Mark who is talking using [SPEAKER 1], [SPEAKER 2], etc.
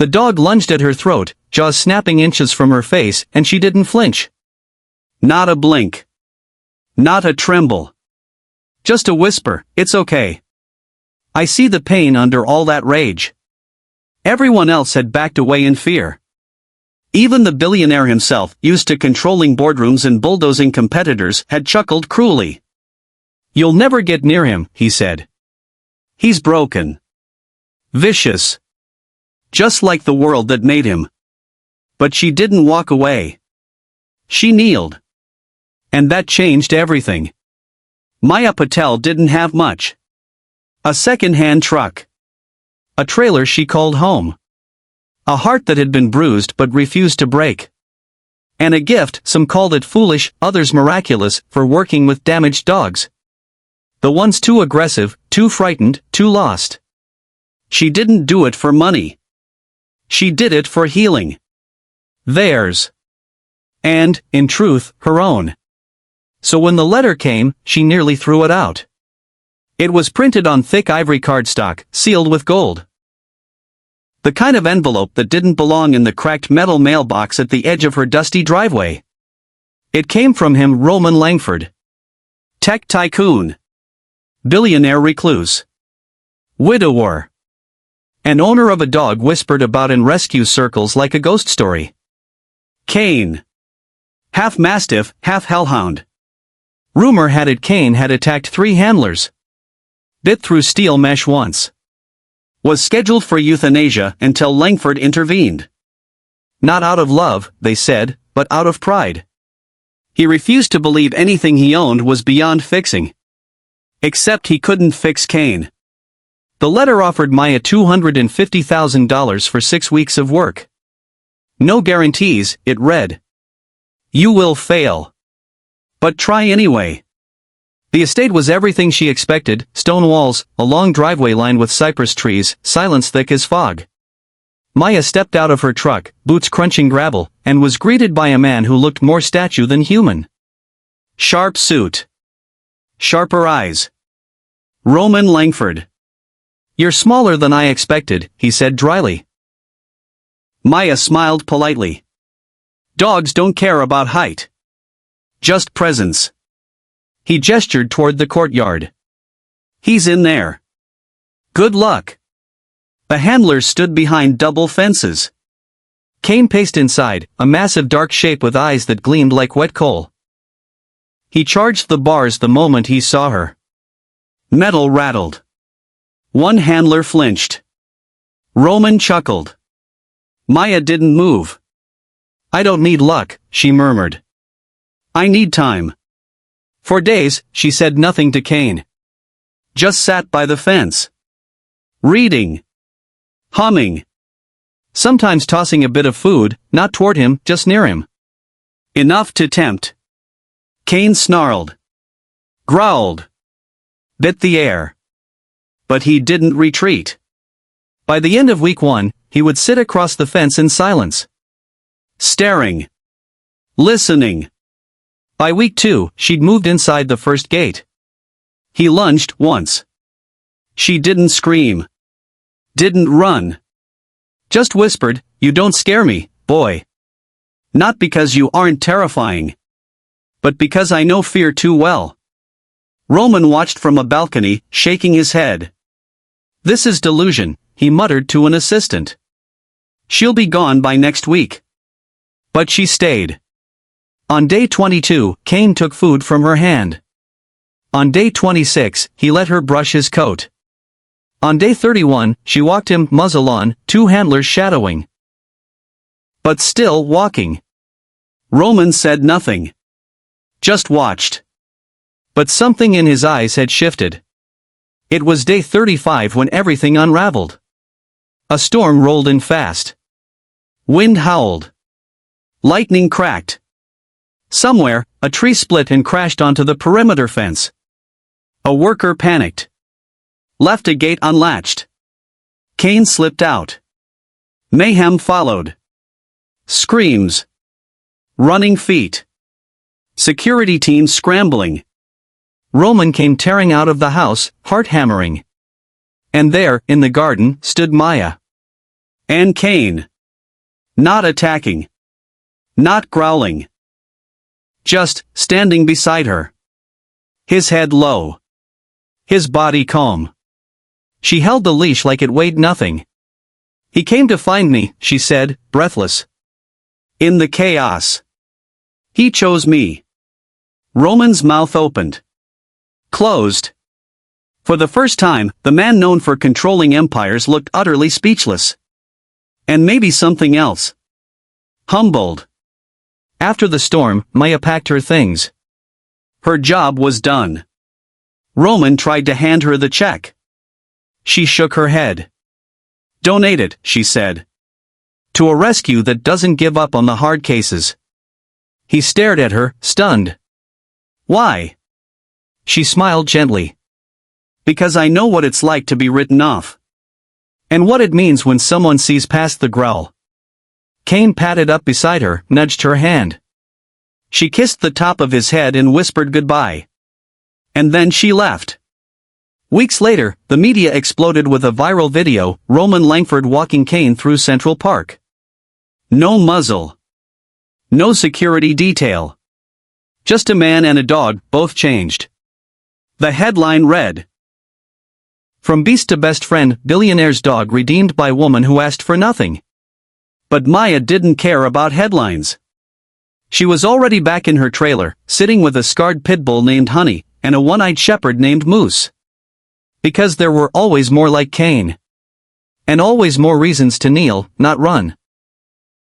[SPEAKER 1] The dog lunged at her throat, jaws snapping inches from her face, and she didn't flinch. Not a blink. Not a tremble. Just a whisper, "It's okay." I see the pain under all that rage. Everyone else had backed away in fear. Even the billionaire himself, used to controlling boardrooms and bulldozing competitors, had chuckled cruelly. "You'll never get near him," he said. "He's broken. Vicious. Just like the world that made him." But she didn't walk away. She kneeled. And that changed everything. Maya Patel didn't have much. A second-hand truck. A trailer she called home. A heart that had been bruised but refused to break. And a gift, some called it foolish, others miraculous, for working with damaged dogs. The ones too aggressive, too frightened, too lost. She didn't do it for money. She did it for healing. Theirs. And, in truth, her own. So when the letter came, she nearly threw it out. It was printed on thick ivory cardstock, sealed with gold. The kind of envelope that didn't belong in the cracked metal mailbox at the edge of her dusty driveway. It came from him, Roman Langford. Tech tycoon. Billionaire recluse. Widower. And owner of a dog whispered about in rescue circles like a ghost story. Kane. Half mastiff, half hellhound. Rumor had it Kane had attacked 3 handlers. Bit through steel mesh once. Was scheduled for euthanasia until Langford intervened. Not out of love, they said, but out of pride. He refused to believe anything he owned was beyond fixing. Except he couldn't fix Kane. The letter offered Maya $250,000 for 6 weeks of work. No guarantees, it read. You will fail. But try anyway. The estate was everything she expected: stone walls, a long driveway lined with cypress trees, silence thick as fog. Maya stepped out of her truck, boots crunching gravel, and was greeted by a man who looked more statue than human. Sharp suit. Sharper eyes. Roman Langford. You're smaller than I expected, he said dryly. Maya smiled politely. Dogs don't care about height. Just presence. He gestured toward the courtyard. He's in there. Good luck. The handlers stood behind double fences. Kane paced inside, a massive dark shape with eyes that gleamed like wet coal. He charged the bars the moment he saw her. Metal rattled. One handler flinched. Roman chuckled. Maya didn't move. I don't need luck, she murmured. I need time. For days, she said nothing to Kane. Just sat by the fence. Reading. Humming. Sometimes tossing a bit of food, not toward him, just near him. Enough to tempt. Kane snarled. Growled. Bit the air. But he didn't retreat. By the end of week 1, he would sit across the fence in silence. Staring. Listening. By week 2, she'd moved inside the first gate. He lunged once. She didn't scream. Didn't run. Just whispered, You don't scare me, boy. Not because you aren't terrifying. But because I know fear too well. Roman watched from a balcony, shaking his head. This is delusion, he muttered to an assistant. She'll be gone by next week. But she stayed. On day 22, Kane took food from her hand. On day 26, he let her brush his coat. On day 31, she walked him, muzzle on, 2 handlers shadowing. But still walking. Roman said nothing. Just watched. But something in his eyes had shifted. It was day 35 when everything unraveled. A storm rolled in fast. Wind howled. Lightning cracked. Somewhere, a tree split and crashed onto the perimeter fence. A worker panicked. Left a gate unlatched. Kane slipped out. Mayhem followed. Screams. Running feet. Security teams scrambling. Roman came tearing out of the house, heart hammering. And there, in the garden, stood Maya. And Kane. Not attacking. Not growling. Just standing beside her. His head low. His body calm. She held the leash like it weighed nothing. He came to find me, she said, breathless. In the chaos. He chose me. Roman's mouth opened. Closed. For the first time, the man known for controlling empires looked utterly speechless. And maybe something else. Humbled. After the storm, Maya packed her things. Her job was done. Roman tried to hand her the check. She shook her head. Donate it, she said. To a rescue that doesn't give up on the hard cases. He stared at her, stunned. Why? She smiled gently. Because I know what it's like to be written off. And what it means when someone sees past the growl. Kane patted up beside her, nudged her hand. She kissed the top of his head and whispered goodbye. And then she left. Weeks later, the media exploded with a viral video, Roman Langford walking Kane through Central Park. No muzzle. No security detail. Just a man and a dog, both changed. The headline read, From beast to best friend, billionaire's dog redeemed by woman who asked for nothing. But Maya didn't care about headlines. She was already back in her trailer, sitting with a scarred pit bull named Honey, and a one-eyed shepherd named Moose. Because there were always more like Kane. And always more reasons to kneel, not run.